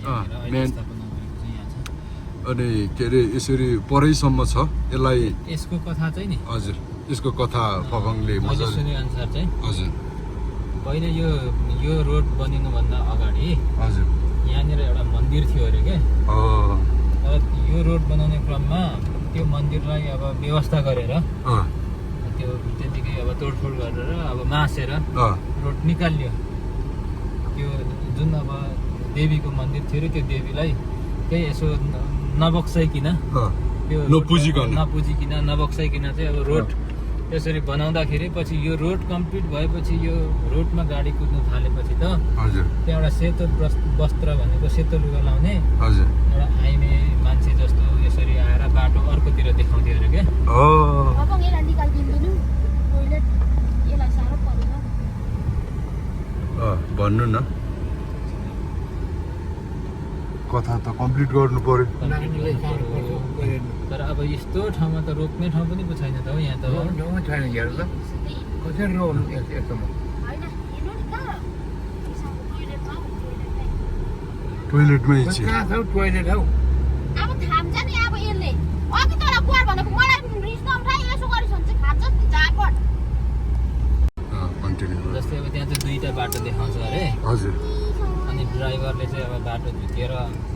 Main अनि के अरे यसरी परैसम्म छ यसलाई यसको कथा चाहिँ नि हजुर यसको कथा फफाङले मैले सुने अनुसार चाहिँ हजुर पहिले यो रोड बनिनुभन्दा अगाडि हजुर यहाँनिर एउटा मन्दिर थियो अरे के तर यो रोड बनाउने क्रममा त्यो मन्दिरलाई अब व्यवस्था गरेर त्यो त्यतिकै अब तोडफोड गरेर अब मासेर रोड निकाल्यो त्यो जुन अब देवीको मन्दिर थियो त्यो देवीलाई केही यसो नबक्साइकन त्यो नपुजिकन नबक्साइकन चाहिँ अब रोड त्यसरी बनाउँदाखेरि पछि यो रोड कम्प्लिट भएपछि यो रोडमा गाडी कुद्नु थालेपछि त त्यहाँ एउटा सेतो वस्त्र भनेको सेतो लुगा लाउने एउटा आइमे मान्छे जस्तो यसरी आएर बाटो अर्कोतिर देखाउँथ्यो अरे क्या भन्नु न कथा त कम्प्लिट गर्नु पर्यो तर अब यस्तो ठाउँमा त रोक्ने ठाउँ पनि पो छैन त हो यहाँ त छैन हेर त कसरी रोक्नु यस्तोमा टोइलेटमै कहाँ छ टोइलेट हौ अब थाम्छ नि अब यसले अघि तल गुहार भनेको मलाई रिस नउठाइ यसो गरिस् भने चाहिँ खान्छ नि झापट जस्तै अब त्यहाँ चाहिँ दुईटा बाटो देखाउँछ अरे हजुर अनि ड्राइभरले चाहिँ अब बाटो झुकेर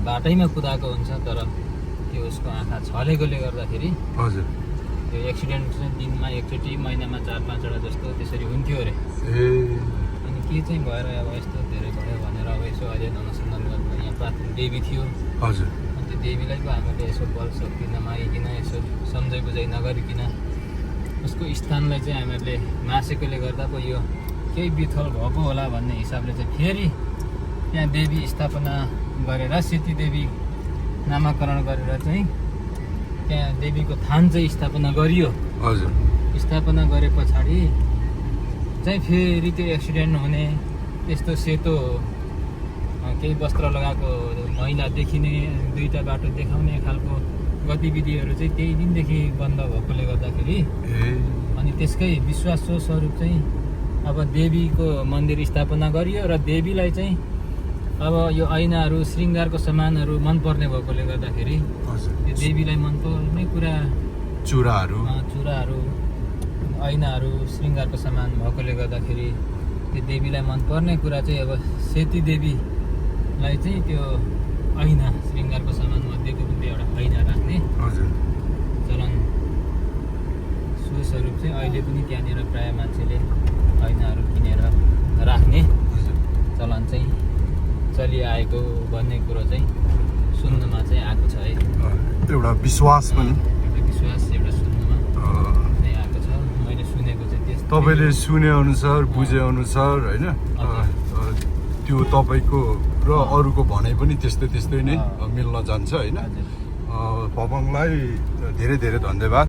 बाटैमा कुदाएको हुन्छ तर त्यो उसको आँखा छलेकोले गर्दाखेरि हजुर त्यो एक्सिडेन्ट चाहिँ दिनमा एकचोटि महिनामा 4-5 वटा जस्तो त्यसरी हुन्थ्यो अरे अनि के चाहिँ भएर अब यस्तो धेरै भयो भनेर अब यसो अध्ययन अनुसन्धान गर्दा यहाँ प्राथमिक देवी थियो हजुर अनि त्यो देवीलाई पो हामीले यसो बल शक्ति नमागिकन यसो सम्झाइ बुझाइ नगरिकन उसको स्थानलाई चाहिँ हामीहरूले मासेकोले गर्दा पो यो केही बिथल भएको होला भन्ने हिसाबले चाहिँ फेरि त्यहाँ देवी स्थापना गरेर सेती देवी नामाकरण गरेर चाहिँ त्यहाँ देवीको थान चाहिँ स्थापना गरियो हजुर स्थापना गरे पछाडि चाहिँ फेरि त्यो एक्सिडेन्ट हुने त्यस्तो सेतो केही वस्त्र लगाएको महिला देखिने दुईटा बाटो देखाउने खालको गतिविधिहरू चाहिँ त्यही दिनदेखि बन्द भएकोले गर्दाखेरि अनि त्यसकै विश्वास स्वरूप चाहिँ अब देवीको मन्दिर स्थापना गरियो र देवीलाई चाहिँ अब यो ऐनाहरू श्रृङ्गारको सामानहरू मनपर्ने भएकोले गर्दाखेरि त्यो देवीलाई मनपर्ने कुरा चुराहरू ऐनाहरू श्रृङ्गारको सामान भएकोले गर्दाखेरि त्यो देवीलाई मनपर्ने कुरा चाहिँ अब सेती देवीलाई चाहिँ त्यो ऐना श्रृङ्गारको सामान मध्येको पनि एउटा ऐना राख्ने चलन स्वरूप चाहिँ अहिले पनि त्यहाँनिर प्राय मान्छेले ऐनाहरू किनेर राख्ने चलन चाहिँ चलिआएको भन्ने कुरो चाहिँ सुन्नमा चाहिँ आएको छ है एउटा विश्वास पनि एउटा सुन्नमा चाहिँ आएको छ मैले सुनेको चाहिँ त्यस्तो तपाईँले सुने अनुसार बुझे अनुसार होइन त्यो तपाईँको र अरूको भनाइ पनि त्यस्तै नै मिल्न जान्छ होइन फफाङलाई धेरै धेरै धन्यवाद।